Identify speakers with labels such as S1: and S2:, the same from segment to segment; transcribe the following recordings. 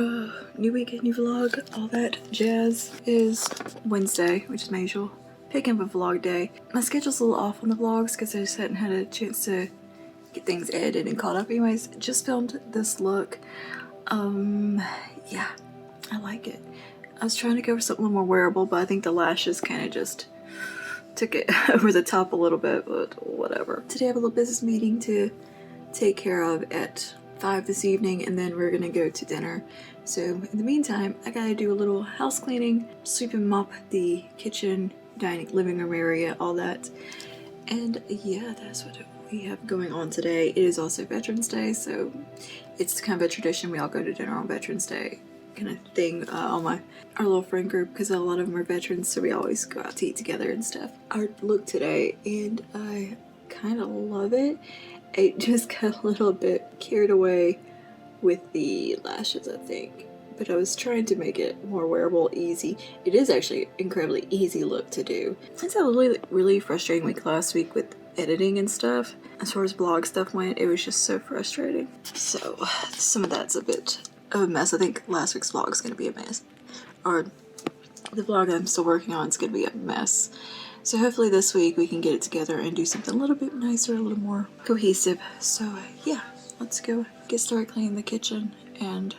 S1: New week, new vlog, all that jazz. Is Wednesday, which is my usual pick up a vlog day. My schedule's a little off on the vlogs because I just hadn't had a chance to get things edited and caught up. Anyways, just filmed this look. Yeah, I like it. I was trying to go for something a little more wearable, but I think the lashes kind of just took it over the top a little bit, but whatever. Today I have a little business meeting to take care of at 5 this evening, and then we're gonna go to dinner. So in the meantime, I gotta do a little house cleaning, sweep and mop the kitchen, dining, living room area, all that. And yeah, that's what we have going on today. It is also Veterans Day, so it's kind of a tradition. We all go to dinner on Veterans Day kind of thing on our little friend group, because a lot of them are veterans, so we always go out to eat together and stuff. Our look today, and I kind of love it. I just got a little bit carried away with the lashes, I think, but I was trying to make it more wearable, easy. It is actually an incredibly easy look to do. Since I had a really frustrating week last week with editing and stuff, as far as blog stuff went, it was just so frustrating. So some of that's a bit of a mess. I think last week's vlog is going to be a mess, or the vlog I'm still working on is going to be a mess. So hopefully this week we can get it together and do something a little bit nicer, a little more cohesive. So yeah, let's go get started cleaning the kitchen. And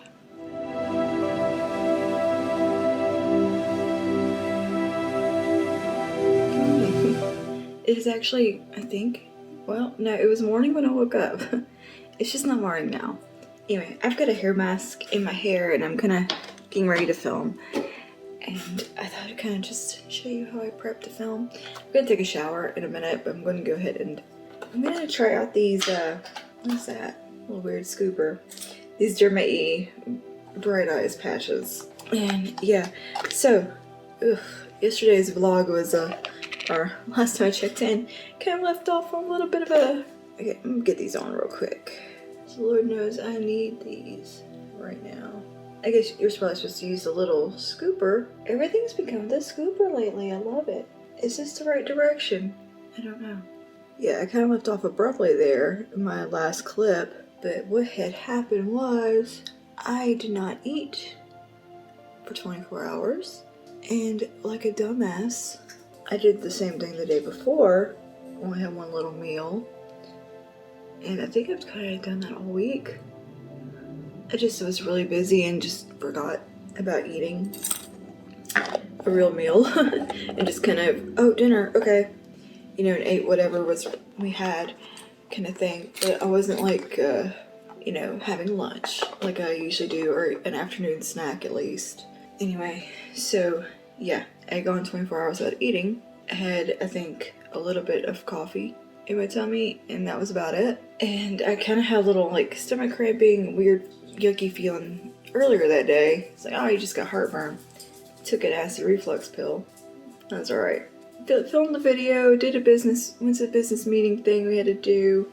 S1: it is actually, I think, well, no, it was morning when I woke up. It's just not morning now. Anyway, I've got a hair mask in my hair and I'm kind of getting ready to film. And I thought I'd kind of just show you how I prep to film. I'm going to take a shower in a minute, but I'm going to go ahead and I'm going to try out these, what's that? A little weird scooper. These Derma-E Bright Eyes patches. And yeah, so, yesterday's vlog was, or last time I checked in, kind of left off on a little bit of a, okay, I'm going to get these on real quick. So Lord knows I need these right now. I guess you're supposed to use a little scooper. Everything's become the scooper lately. I love it. Is this the right direction? I don't know. Yeah, I kind of left off abruptly there in my last clip, but what had happened was I did not eat for 24 hours, and like a dumbass, I did the same thing the day before. Only had one little meal, and I think I've kind of done that all week. I just was really busy and just forgot about eating a real meal and just kind of, oh, dinner, okay, you know, and ate whatever we had kind of thing. But I wasn't like, you know, having lunch like I usually do, or an afternoon snack at least. Anyway, so yeah, I had gone 24 hours without eating. I had, I think, a little bit of coffee in my tummy, and that was about it. And I kind of had a little like stomach cramping, weird yucky feeling earlier that day. It's like, oh, you just got heartburn. Took an acid reflux pill. That's alright. Filmed the video, went to a business meeting thing we had to do.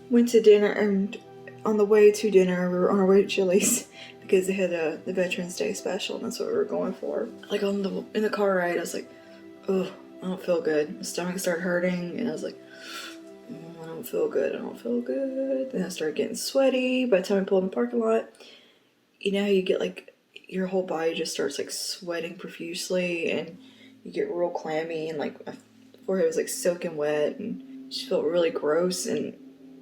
S1: Went to dinner, and on the way to dinner, we were on our way to Chili's because they had the Veterans Day special, and that's what we were going for. Like in the car ride, I was like, oh, I don't feel good. My stomach started hurting, and I was like, I don't feel good. Then I started getting sweaty. By the time I pulled in the parking lot, you know how you get like, your whole body just starts like sweating profusely, and you get real clammy, and like my forehead was like soaking wet, and just felt really gross. And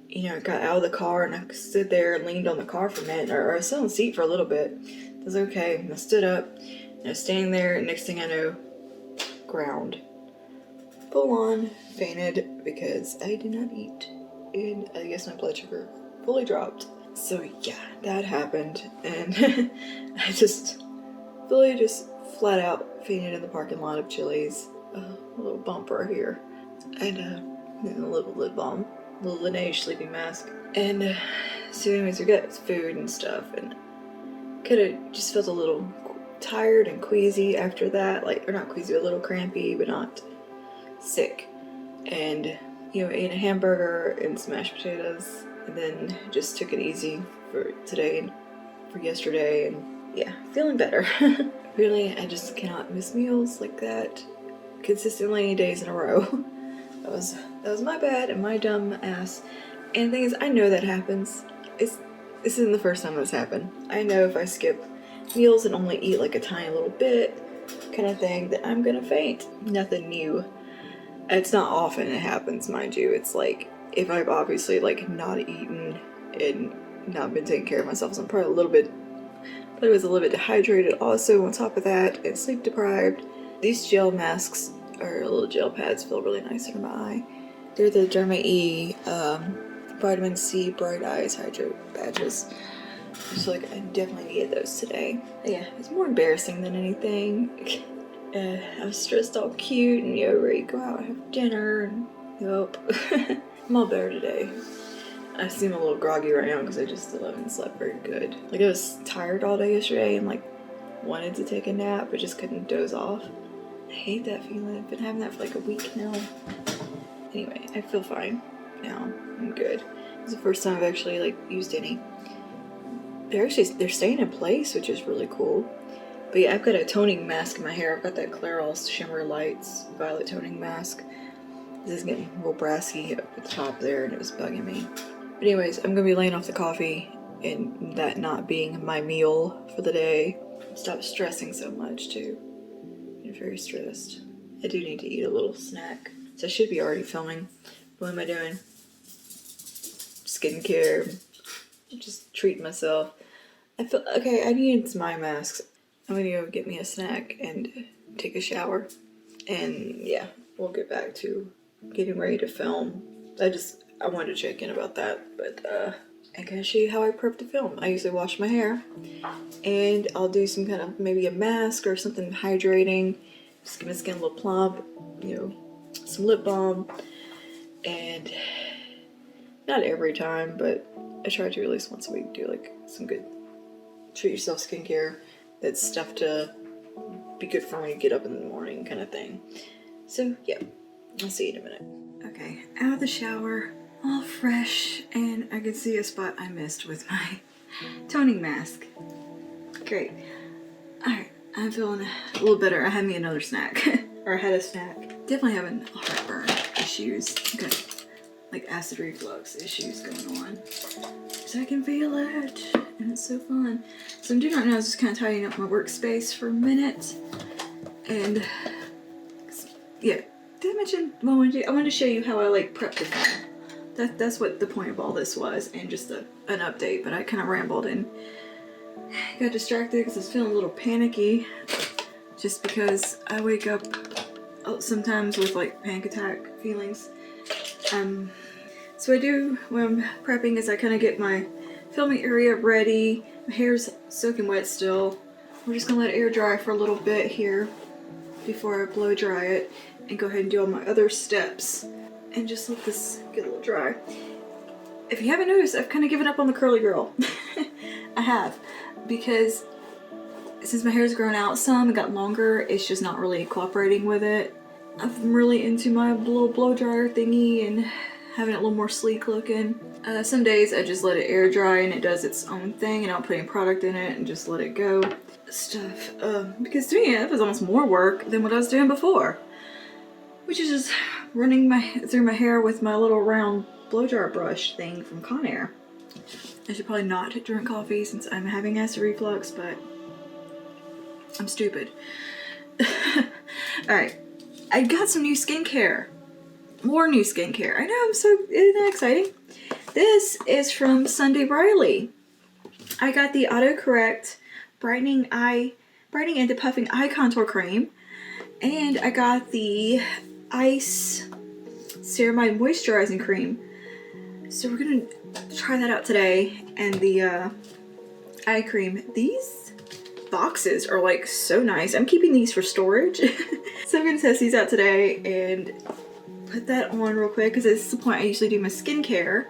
S1: you know, I got out of the car and I stood there and leaned on the car for a minute, or I sat on the seat for a little bit. It was okay. And I stood up and I was standing there, and next thing I know, ground. Full on fainted because I did not eat, and I guess my blood sugar fully dropped. So yeah, that happened, and I just fully just flat out fainted in the parking lot of Chili's. A little bump right here, and a little lip balm, a little Laneige sleeping mask. And so anyways, we got food and stuff, and could have just felt a little tired and queasy after that, like, or not queasy, a little crampy, but not sick. And you know, ate a hamburger and some mashed potatoes, and then just took it easy for today and for yesterday, and yeah, feeling better. Really, I just cannot miss meals like that consistently days in a row. That was my bad and my dumb ass. And the thing is, I know that happens. It's This isn't the first time that's happened. I know if I skip meals and only eat like a tiny little bit kind of thing, that I'm gonna faint. Nothing new. It's not often it happens, mind you. It's like if I've obviously like not eaten and not been taking care of myself, so I'm probably was a little bit dehydrated also on top of that, and sleep deprived. These gel masks, or little gel pads, feel really nice under my eye. They're the Derma E Vitamin C Bright Eyes Hydro Badges. So like I definitely needed those today. But yeah, it's more embarrassing than anything. I was dressed all cute and ready to go out and have dinner and nope. I'm all better today. I seem a little groggy right now because I just still haven't slept very good. Like I was tired all day yesterday and like wanted to take a nap but just couldn't doze off. I hate that feeling. I've been having that for like a week now. Anyway, I feel fine now. I'm good. It's the first time I've actually like used any. They're staying in place, which is really cool. But yeah, I've got a toning mask in my hair. I've got that Clairol Shimmer Lights Violet Toning Mask. This is getting real brassy up at the top there and it was bugging me. But anyways, I'm gonna be laying off the coffee and that not being my meal for the day. Stop stressing so much too. I'm very stressed. I do need to eat a little snack. So I should be already filming. What am I doing? Skincare. Just treating myself. I feel okay, I need some eye masks. I'm gonna go get me a snack and take a shower. And yeah, we'll get back to getting ready to film. I wanted to check in about that, but I can show you how I prep to film. I usually wash my hair and I'll do some kind of maybe a mask or something hydrating. Just give my skin a little plump, some lip balm, and not every time, but I try to at least once a week do like some good treat yourself skincare. That's stuff to be good for when you get up in the morning kind of thing. So yeah, I'll see you in a minute. Okay, out of the shower, all fresh, and I can see a spot I missed with my toning mask. Great. Alright, I'm feeling a little better. I had me another snack. Or I had a snack. Definitely having heartburn issues. Got like acid reflux issues going on. So I can feel it. And it's so fun. So I'm doing right now is just kind of tidying up my workspace for a minute. And yeah, did I mention what I wanted to do? I wanted to show you how I like prep the film. That's what the point of all this was, and just an update, but I kind of rambled and got distracted because I was feeling a little panicky just because I wake up sometimes with like panic attack feelings. So I do when I'm prepping is I kind of get my filming area ready. My hair's soaking wet still. We're just gonna let it air dry for a little bit here before I blow dry it and go ahead and do all my other steps and just let this get a little dry. If you haven't noticed, I've kind of given up on the curly girl. I have, because since my hair's grown out some and got longer, it's just not really cooperating with it. I'm really into my little blow dryer thingy and having it a little more sleek looking. Some days I just let it air dry and it does its own thing and I don't put any product in it and just let it go. Stuff. Because to me, that was almost more work than what I was doing before. Which is just running through my hair with my little round blow dryer brush thing from Conair. I should probably not drink coffee since I'm having acid reflux, but I'm stupid. Alright, I got some new skincare. More new skincare. I know, isn't that exciting? This is from Sunday Riley. I got the autocorrect brightening and depuffing eye contour cream, and I got the ice ceramide moisturizing cream. So we're gonna try that out today. And the eye cream. These boxes are like so nice. I'm keeping these for storage. So I'm gonna test these out today and put that on real quick because this is the point I usually do my skincare.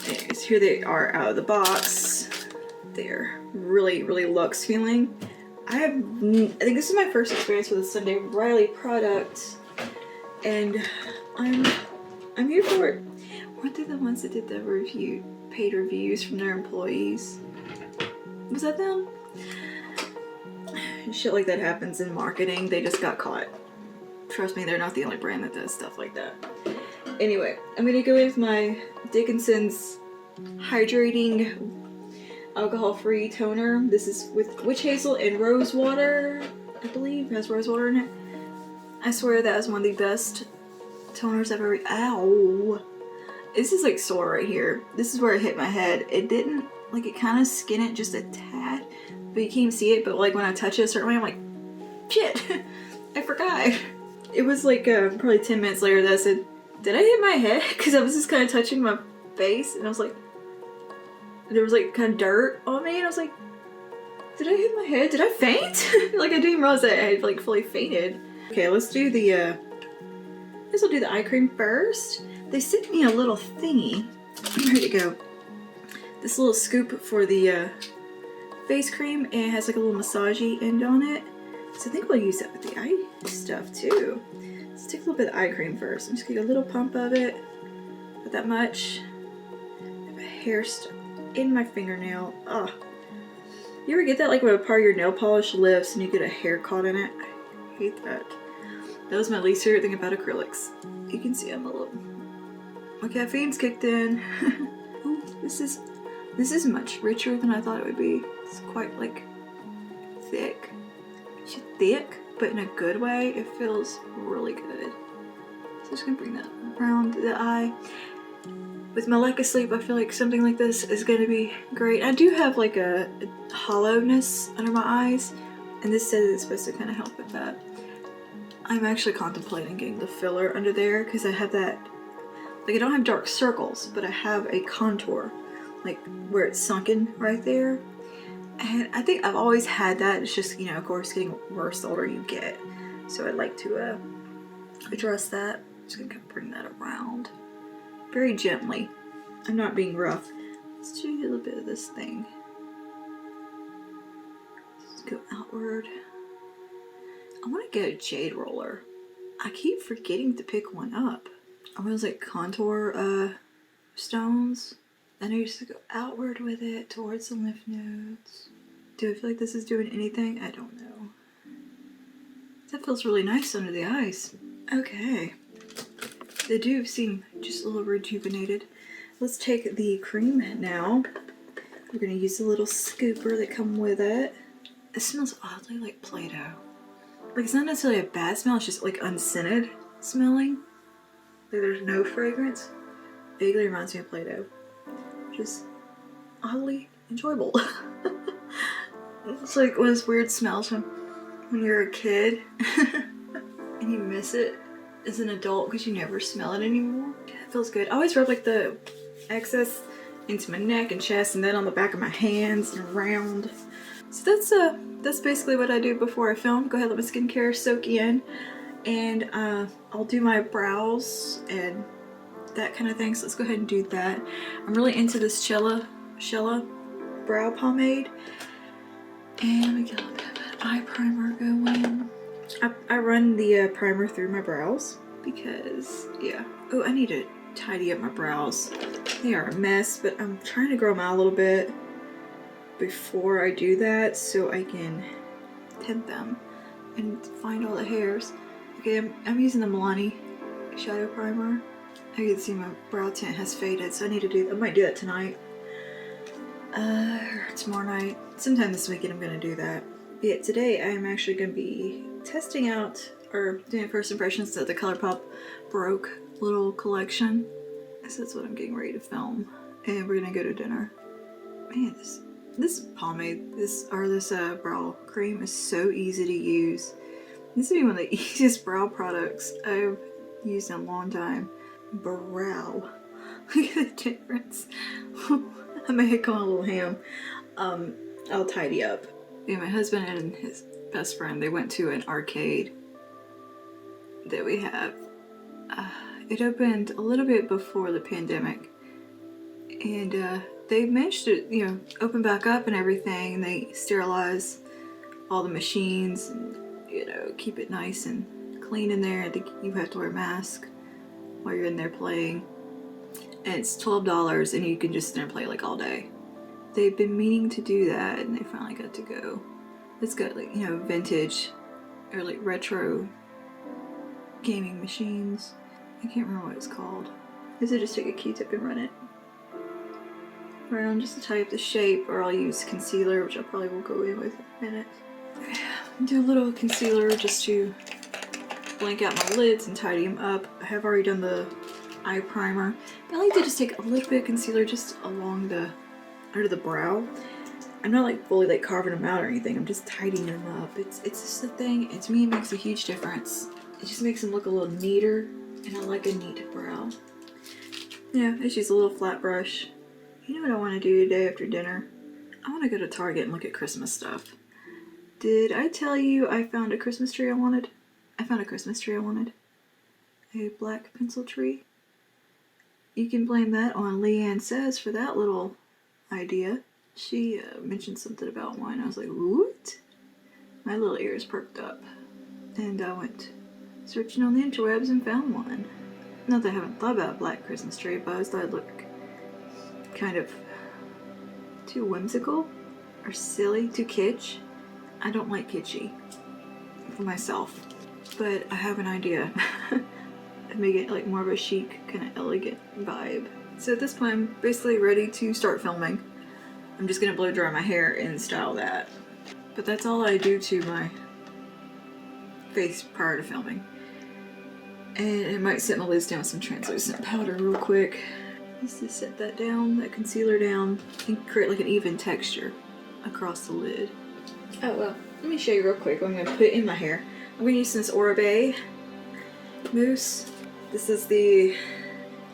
S1: Anyways, here they are out of the box. They're really, really luxe feeling. I think this is my first experience with a Sunday Riley product, and I'm here for it. Weren't they the ones that did the paid reviews from their employees? Was that them? Shit like that happens in marketing. They just got caught. Trust me, they're not the only brand that does stuff like that. Anyway, I'm gonna go with my Dickinson's hydrating alcohol-free toner. This is with witch hazel and rose water, I believe. It has rose water in it. I swear that is one of the best toners I've ever... Ow! This is like sore right here. This is where I hit my head. It didn't, like, it kind of skinned it just a tad, but you can't even see it. But like when I touch it a certain way, I'm like, shit, I forgot. It was like probably 10 minutes later that I said, did I hit my head? Because I was just kind of touching my face, and I was like, there was like kind of dirt on me, and I was like, did I hit my head? Did I faint? Like, I didn't even realize that I had like fully fainted. Okay, let's do the, I guess I'll do the eye cream first. They sent me a little thingy. Where'd it go? This little scoop for the face cream, and it has like a little massagey end on it. So I think we'll use that with the eye stuff too. Let's take a little bit of eye cream first. I'm just gonna get a little pump of it. Not that much. I have a hair stuck in my fingernail. Ugh. You ever get that, like when a part of your nail polish lifts and you get a hair caught in it? I hate that. That was my least favorite thing about acrylics. You can see I'm a little... My caffeine's kicked in. Ooh, this is much richer than I thought it would be. It's quite like thick. It's thick, but in a good way. It feels really good. So I'm just gonna bring that around the eye. With my lack of sleep, I feel like something like this is gonna be great. I do have like a hollowness under my eyes, and this says it's supposed to kind of help with that. I'm actually contemplating getting the filler under there because I have that, like, I don't have dark circles, but I have a contour, like where it's sunken right there. And I think I've always had that. It's just, you know, of course, getting worse the older you get. So I'd like to address that. Just gonna bring that around very gently. I'm not being rough. Let's do a little bit of this thing. Let's go outward. I want to get a jade roller. I keep forgetting to pick one up. I was like contour stones. And I used to go outward with it towards the lymph nodes. Do I feel like this is doing anything? I don't know. That feels really nice under the eyes. Okay. They do seem just a little rejuvenated. Let's take the cream now. We're gonna use a little scooper that come with it. It smells oddly like Play-Doh. Like, it's not necessarily a bad smell, it's just like unscented smelling. Like, there's no fragrance. Vaguely reminds me of Play-Doh. Just oddly enjoyable. It's like one of those weird smells from when you're a kid and you miss it as an adult because you never smell it anymore. It feels good. I always rub like the excess into my neck and chest, and then on the back of my hands and around. So that's basically what I do before I film. Go ahead, let my skincare soak in, and I'll do my brows and that kind of thing. So let's go ahead and do that. I'm really into this Shella brow pomade, and we get a little bit of an eye primer going. I run the primer through my brows because, yeah. Oh, I need to tidy up my brows. They are a mess, but I'm trying to grow them out a little bit before I do that so I can tint them and find all the hairs. Okay, I'm using the Milani shadow primer. I can see my brow tint has faded, so I need to do. I might do that tonight. Or tomorrow night. Sometime this weekend I'm gonna do that. But yeah, today I am actually gonna be testing out or doing first impressions of the ColourPop Baroque little collection. So that's what I'm getting ready to film, and we're gonna go to dinner. Man, this pomade, this brow cream is so easy to use. This is one of the easiest brow products I've used in a long time. Brow. Look at the difference. I may have gone a little ham. I'll tidy up. Yeah, my husband and his best friend, they went to an arcade that we have. It opened a little bit before the pandemic, and they managed to, you know, open back up and everything, and they sterilize all the machines and, you know, keep it nice and clean in there. I think you have to wear a mask while you're in there playing, and it's $12 and you can just sit there and play like all day. They've been meaning to do that, and they finally got to go. It's got, like, you know, vintage or like retro gaming machines. I can't remember what it's called. Is it just take a Q-tip and run it? around just to tidy up the shape, or I'll use concealer, which I probably will go in with in a minute. Do a little concealer just to blank out my lids and tidy them up. I have already done the eye primer, but I like to just take a little bit of concealer just along the under the brow. I'm not like fully like carving them out or anything. I'm just tidying them up. It's just a thing. And to me, it makes a huge difference. It just makes them look a little neater, and I like a neat brow. Yeah, I just use a little flat brush. You know what I want to do today after dinner? I want to go to Target and look at Christmas stuff. Did I tell you I found a Christmas tree I wanted? I found a Christmas tree I wanted. A black pencil tree. You can blame that on Leanne Says for that little idea. She mentioned something about one. I was like, what? My little ears perked up. And I went searching on the interwebs and found one. Not that I haven't thought about a black Christmas tree, but I always thought it'd look kind of too whimsical or silly, too kitsch. I don't like kitschy for myself, but I have an idea. Make it like more of a chic, kind of elegant vibe. So at this point, I'm basically ready to start filming. I'm just gonna blow dry my hair and style that. But that's all I do to my face prior to filming. And I might set my lids down with some translucent powder real quick. Just to set that down, that concealer down, and create like an even texture across the lid. Oh well, let me show you real quick what I'm gonna put in my hair. I'm gonna use this Oribe mousse. This is the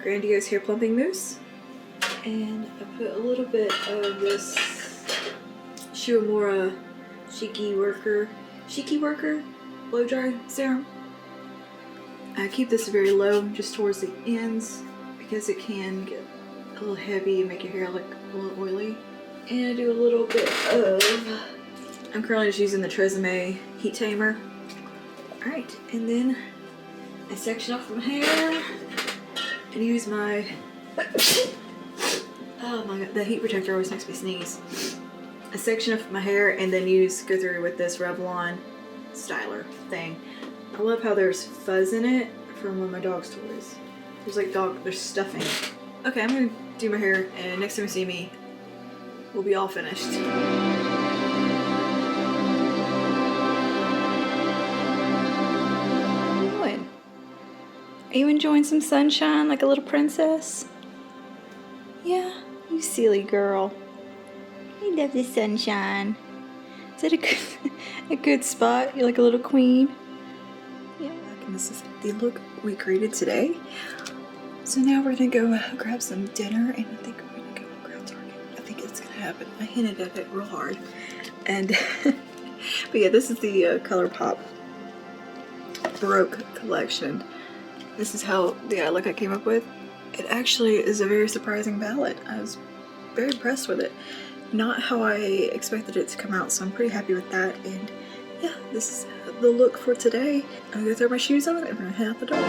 S1: Grandiose Hair Plumping Mousse. And I put a little bit of this Shuamura Shiki Worker blow dry serum. I keep this very low, just towards the ends, because it can get a little heavy and make your hair look a little oily. And I do a little bit of, I'm currently just using the Tresemme Heat Tamer. Alright, and then I section off my hair and use my, oh my god, the heat protector always makes me sneeze. I section off my hair and then go through with this Revlon styler thing. I love how there's fuzz in it from one of my dog's toys. There's stuffing. Okay, I'm gonna do my hair, and next time you see me, we'll be all finished. What are you doing? Are you enjoying some sunshine like a little princess? Yeah, you silly girl. I love the sunshine. Is it a good spot? You're like a little queen. Yeah, and this is the look we created today. So now we're gonna go grab some dinner, and I think we're gonna go grab Target. I think it's gonna happen. I hinted at it real hard. And, but yeah, this is the ColourPop Baroque collection. This is how the eye look I came up with. It actually is a very surprising palette. I was very impressed with it. Not how I expected it to come out, so I'm pretty happy with that. And yeah, this is the look for today. I'm gonna throw my shoes on and we're gonna head out the door.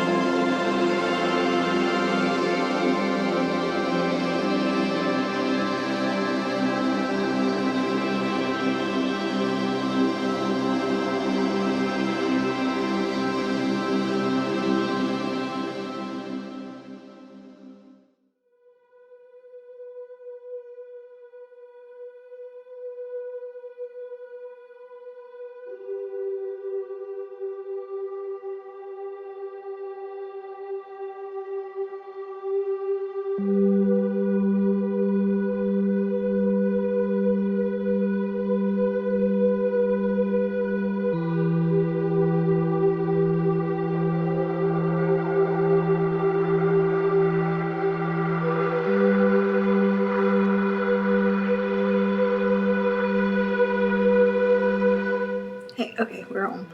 S1: Hey, okay, we're home.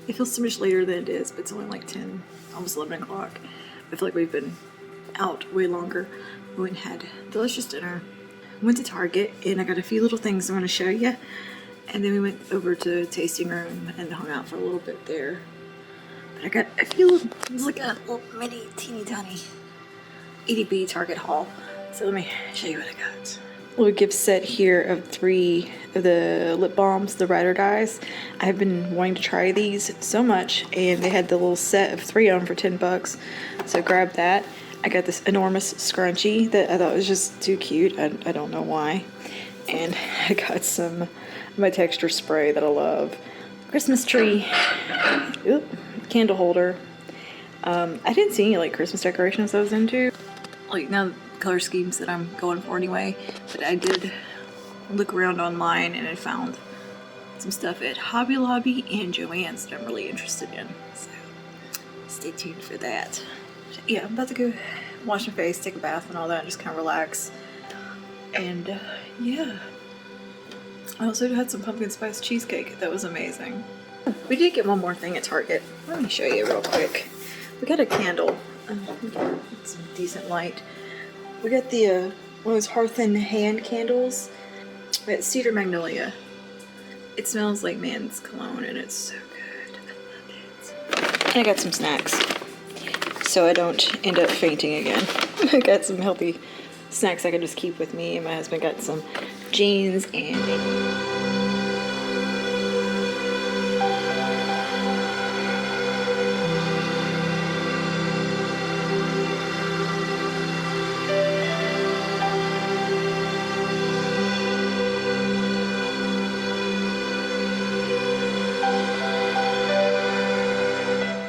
S1: It feels so much later than it is, but it's only like 10, almost 11 o'clock. I feel like we've been out way longer. We went and had delicious dinner. Went to Target, and I got a few little things I want to show you. And then we went over to tasting room and hung out for a little bit there. But I got a few, it was like a little mini, teeny tiny EDB Target haul. So let me show you what I got. A little gift set here of 3 of the lip balms, the Ride or Dies. I've been wanting to try these so much, and they had the little set of 3 of them for $10. So grab that. I got this enormous scrunchie that I thought was just too cute. I don't know why. And I got some my texture spray that I love. Christmas tree. Oop, candle holder. I didn't see any like Christmas decorations I was into. Like now color schemes that I'm going for anyway. But I did look around online and I found some stuff at Hobby Lobby and Joann's that I'm really interested in. So stay tuned for that. Yeah, I'm about to go wash my face, take a bath and all that, and just kind of relax. And yeah. I also had some pumpkin spice cheesecake. That was amazing. We did get one more thing at Target. Let me show you real quick. We got a candle. It's decent light. We got the one of those Hearth and Hand candles. It's Cedar Magnolia. It smells like man's cologne and it's so good. I love it. And I got some snacks so I don't end up fainting again. I got some healthy snacks I can just keep with me, and my husband got some jeans and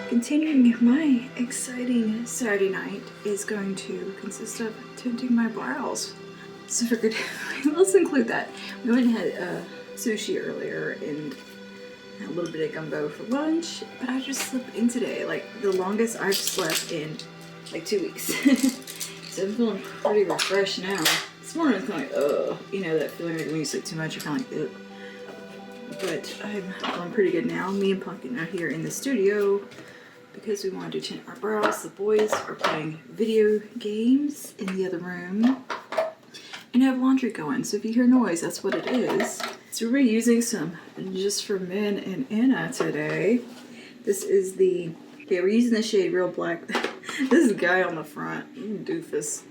S1: continuing, my exciting Saturday night is going to consist of tinting my brows. So figured, let's include that. We went and had sushi earlier and had a little bit of gumbo for lunch, but I just slept in today, like the longest I've slept in like 2 weeks. So I'm feeling pretty refreshed now. This morning I was kind of like, ugh, you know that feeling like when you sleep too much, you're kind of like, ugh. But I'm feeling pretty good now. Me and Pumpkin are here in the studio because we wanted to tint our brows. The boys are playing video games in the other room and have laundry going. So if you hear noise, that's what it is. So we're using some Just for Men and Anna today. This is the, okay, we're using the shade Real Black. This is the guy on the front, doofus.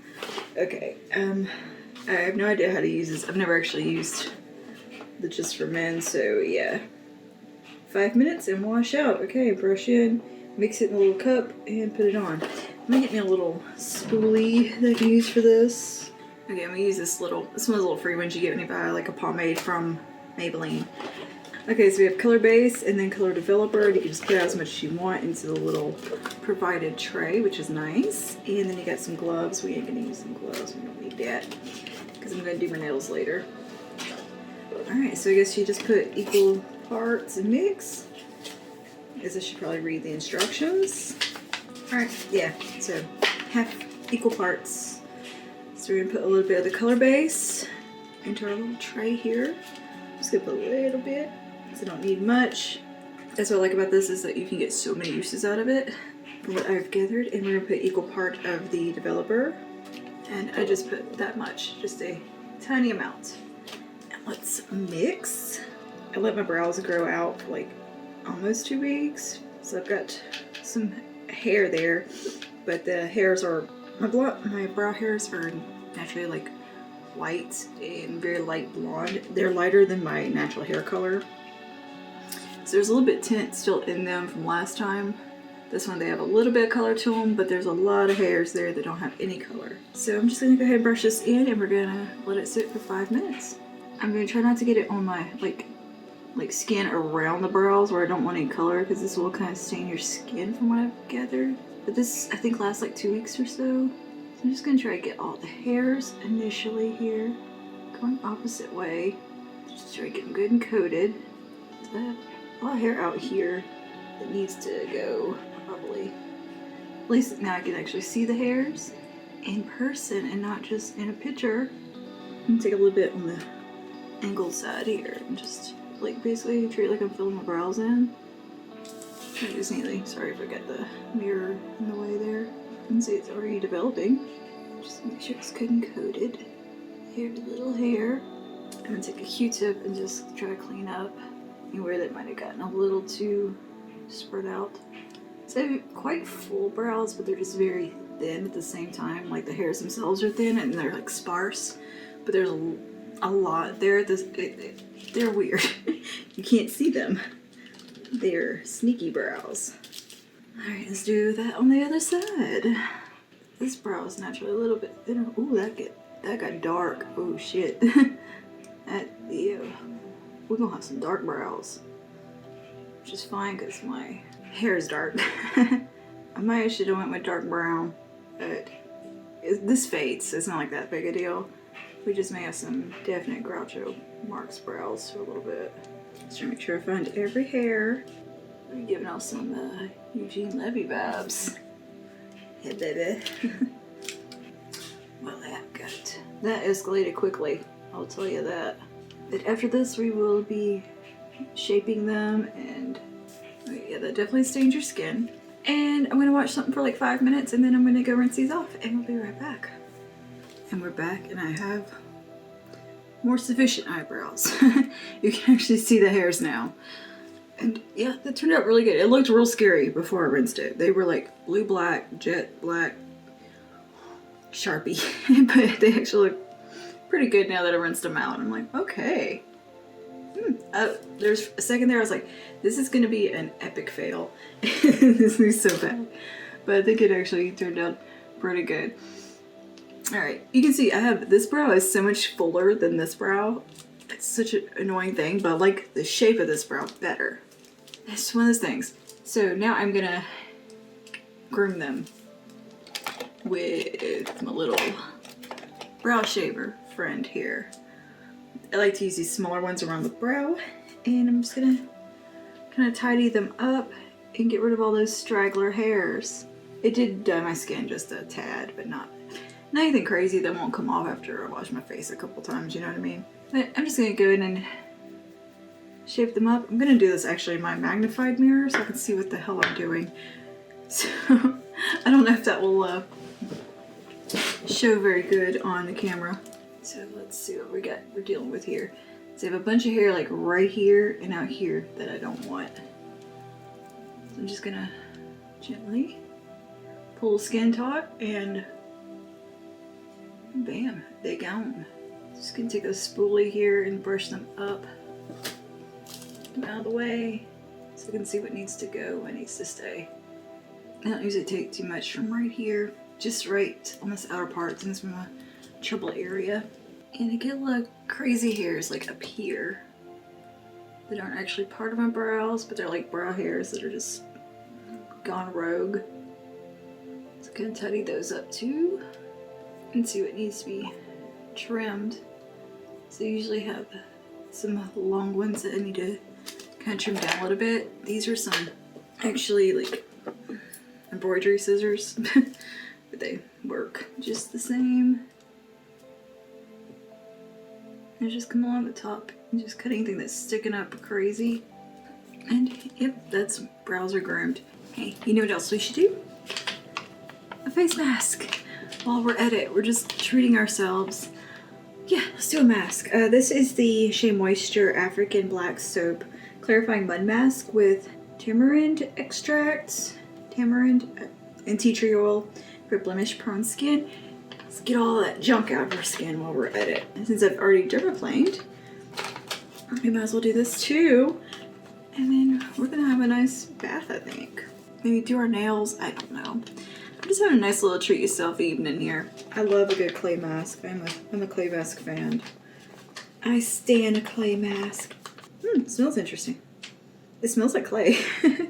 S1: Okay, I have no idea how to use this. I've never actually used the Just for Men, so yeah. 5 minutes and wash out. Okay, brush in, mix it in a little cup, and put it on. I'm gonna get me a little spoolie that I can use for this. Okay, I'm gonna use this one's a little free ones you get when you buy like a pomade from Maybelline. Okay, so we have color base and then color developer. You can just put as much as you want into the little provided tray, which is nice. And then you got some gloves. We ain't gonna use some gloves, we don't need that, because I'm gonna do my nails later. Alright, so I guess you just put equal parts and mix. I guess I should probably read the instructions. Alright, yeah, so half equal parts. So we're gonna put a little bit of the color base into our little tray here. I'm just gonna put a little bit, because I don't need much. That's what I like about this, is that you can get so many uses out of it, from what I've gathered. And we're gonna put equal part of the developer. And I just put that much, just a tiny amount. Let's mix. I let my brows grow out for like almost 2 weeks, so I've got some hair there, but the hairs are, my brow hairs are naturally like white and very light blonde. They're lighter than my natural hair color, so there's a little bit tint still in them from last time. This one they have a little bit of color to them, but there's a lot of hairs there that don't have any color. So I'm just gonna go ahead and brush this in, and we're gonna let it sit for 5 minutes. I'm gonna try not to get it on my like skin around the brows where I don't want any color, because this will kind of stain your skin from what I've gathered. But this I think lasts like 2 weeks or so. So I'm just gonna try to get all the hairs initially here, going opposite way. Just try to get them good and coated. So I have a lot of hair out here that needs to go, probably. At least now I can actually see the hairs in person and not just in a picture. I'm gonna take a little bit on the angled side here and just like basically treat it like I'm filling my brows in. I just neatly, sorry if I got the mirror in the way there. You can see it's already developing. Just make sure it's good and coated. Here's a little hair. I'm gonna take a Q-tip and just try to clean up anywhere that might have gotten a little too spread out. So quite full brows, but they're just very thin at the same time. Like the hairs themselves are thin and they're like sparse, but there's a lot there. They're weird. You can't see them. They're sneaky brows. Alright, let's do that on the other side. This brow is naturally a little bit thinner. Ooh, that got dark. Oh shit. Ew. We're gonna have some dark brows. Which is fine because my hair is dark. I might have should have went with dark brown, but this fades. It's not like that big a deal. We just may have some definite Groucho Marx brows for a little bit. Just trying to make sure I find every hair. We're giving out some Eugene Levy vibes. Hey, baby. Well, that escalated quickly. I'll tell you that. But after this, we will be shaping them, and yeah, that definitely stains your skin. And I'm gonna watch something for like 5 minutes, and then I'm gonna go rinse these off, and we'll be right back. And we're back, and I have more sufficient eyebrows. You can actually see the hairs now. And yeah, that turned out really good. It looked real scary before I rinsed it. They were like blue-black, jet black, Sharpie. But they actually look pretty good now that I rinsed them out. I'm like, okay. There's a second there I was like, this is gonna be an epic fail. This is so bad. But I think it actually turned out pretty good. Alright, you can see I have, this brow is so much fuller than this brow. It's such an annoying thing, but I like the shape of this brow better. It's one of those things. So now I'm gonna groom them with my little brow shaver friend here. I like to use these smaller ones around the brow, and I'm just gonna kind of tidy them up and get rid of all those straggler hairs. It did dye my skin just a tad, but not anything crazy that won't come off after I wash my face a couple times, you know what I mean? But I'm just gonna go in and shape them up. I'm gonna do this actually in my magnified mirror so I can see what the hell I'm doing. So I don't know if that will show very good on the camera. So let's see what we're dealing with here. So I have a bunch of hair like right here and out here that I don't want. So I'm just gonna gently pull the skin taut and bam, they gone. Just gonna take a spoolie here and brush them up. Get them out of the way so I can see what needs to go, what needs to stay. I don't usually take too much from right here, just right on this outer part since I'm a trouble area. And I get a lot of crazy hairs like up here that aren't actually part of my brows, but they're like brow hairs that are just gone rogue. So I'm gonna tidy those up too and see what needs to be trimmed. So I usually have some long ones that I need to kind of trim down a little bit. These are some actually like embroidery scissors, but they work just the same. And just come along the top and just cut anything that's sticking up crazy. And yep, that's brows are groomed. Hey, you know what else we should do? A face mask. While we're at it, we're just treating ourselves. Yeah, let's do a mask. This is the Shea Moisture African Black Soap Clarifying Mud Mask with tamarind extracts, tamarind and tea tree oil for blemish prone skin. Let's get all that junk out of our skin while we're at it. And since I've already dermaplaned, we might as well do this too. And then we're gonna have a nice bath, I think. Maybe do our nails, I don't know. I'm just having a nice little treat yourself evening here. I love a good clay mask. I'm a clay mask fan. I stand a clay mask. It smells interesting. It smells like clay.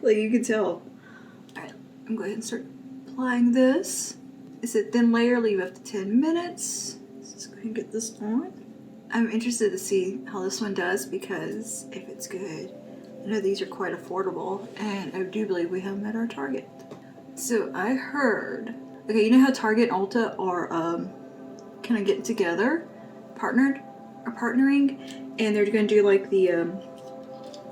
S1: Like you can tell. Alright, I'm going to go ahead and start applying this. It's a thin layer, leave up to 10 minutes. Let's go ahead and get this on. I'm interested to see how this one does because if it's good, I know these are quite affordable and I do believe we have met our target. So I heard, okay, you know how Target and Ulta are kind of getting together, partnering, and they're going to do like the,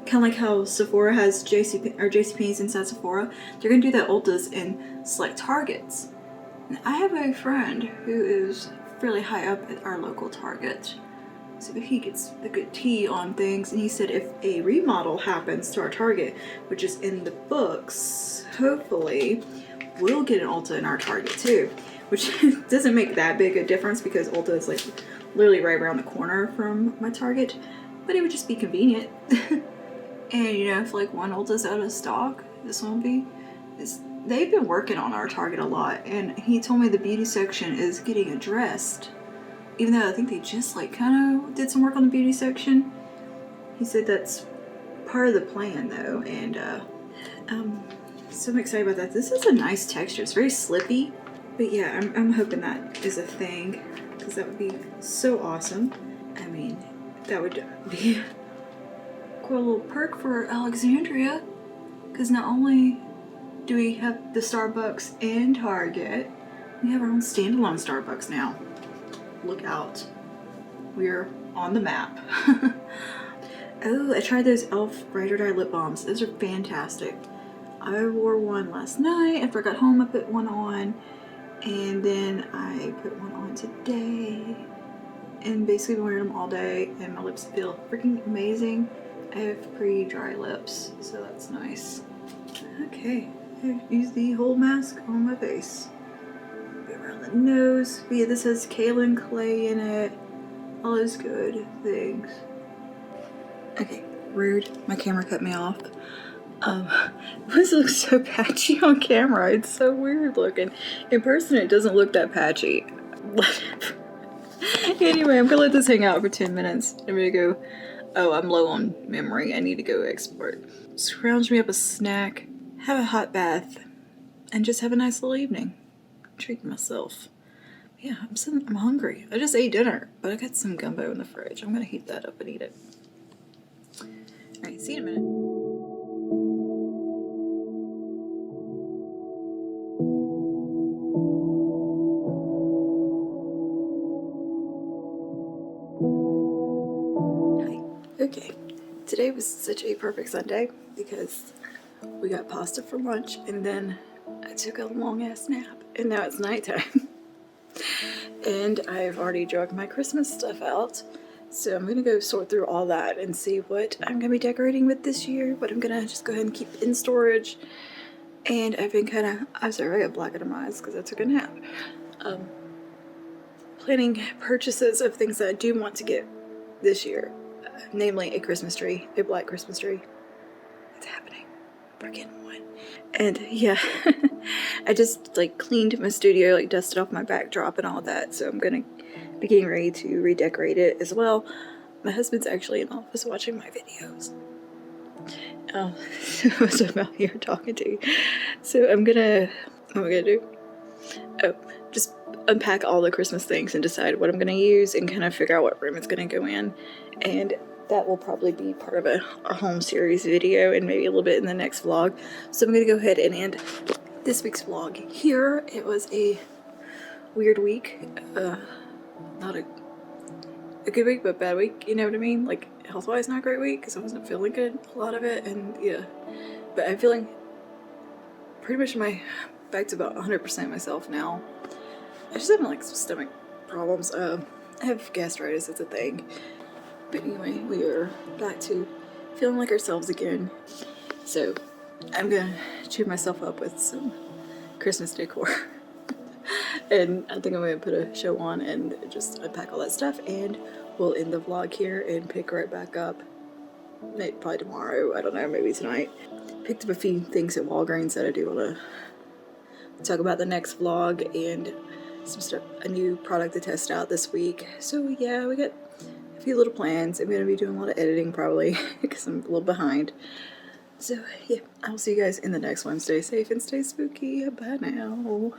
S1: kind of like how Sephora has JCPenney's inside Sephora. They're going to do that Ulta's in select Targets. And I have a friend who is fairly high up at our local Target. So he gets the good tea on things, and he said if a remodel happens to our Target, which is in the books, hopefully we'll get an Ulta in our Target too, which doesn't make that big a difference because Ulta is like literally right around the corner from my Target, but it would just be convenient. And you know, if like one Ulta's out of stock, this one will be. they've been working on our Target a lot, and he told me the beauty section is getting addressed. Even though I think they just like kind of did some work on the beauty section. He said that's part of the plan though, and so I'm excited about that. This is a nice texture. It's very slippy, but yeah, I'm hoping that is a thing, because that would be so awesome. I mean, that would be quite a little perk for Alexandria, because not only do we have the Starbucks and Target, we have our own standalone Starbucks now. Look out. We're on the map. Oh, I tried those e.l.f. Ride or Die lip balms. Those are fantastic. I wore one last night. After I got home, I put one on. And then I put one on today. And basically been wearing them all day. And my lips feel freaking amazing. I have pretty dry lips, so that's nice. Okay, I've used the whole mask on my face. Around the nose. But yeah, this has kaolin clay in it. All those good things. Okay, rude. My camera cut me off. This looks so patchy on camera. It's so weird looking. In person, it doesn't look that patchy. Anyway, I'm gonna let this hang out for 10 minutes. I'm gonna go. Oh, I'm low on memory. I need to go export. Scrounge me up a snack, have a hot bath, and just have a nice little evening. Treat myself. Yeah, I'm hungry. I just ate dinner, but I got some gumbo in the fridge. I'm gonna heat that up and eat it. Alright, see you in a minute. Hi. Okay. Today was such a perfect Sunday because we got pasta for lunch and then I took a long ass nap and now it's nighttime. And I've already dragged my Christmas stuff out. So I'm gonna go sort through all that and see what I'm gonna be decorating with this year, what I'm gonna just go ahead and keep in storage. And I've been I'm sorry, I got black under my eyes because I took a nap. Planning purchases of things that I do want to get this year. Namely a Christmas tree, a black Christmas tree. It's happening. We're getting one. And yeah, I just like cleaned my studio, like dusted off my backdrop and all that. So I'm gonna be getting ready to redecorate it as well. My husband's actually in the office watching my videos. So I'm out here talking to you. So what am I gonna do? Oh, just unpack all the Christmas things and decide what I'm gonna use and kind of figure out what room it's gonna go in. And that will probably be part of a home series video and maybe a little bit in the next vlog. So I'm gonna go ahead and end this week's vlog here. It was a weird week. Not a good week, but bad week, you know what I mean? Like, health-wise, not a great week, because I wasn't feeling good, a lot of it, and yeah. But I'm feeling pretty much back to about 100% myself now. I just have, like, some stomach problems. I have gastritis, it's a thing. But anyway, we are back to feeling like ourselves again. So, I'm gonna cheer myself up with some Christmas decor. And I think I'm gonna put a show on and just unpack all that stuff, and we'll end the vlog here and pick right back up. Maybe probably tomorrow, I don't know, maybe tonight. Picked up a few things at Walgreens that I do want to talk about the next vlog, and some stuff, a new product to test out this week. So yeah, we got a few little plans. I'm gonna be doing a lot of editing probably because I'm a little behind. So yeah, I'll see you guys in the next one. Stay safe and stay spooky. Bye now.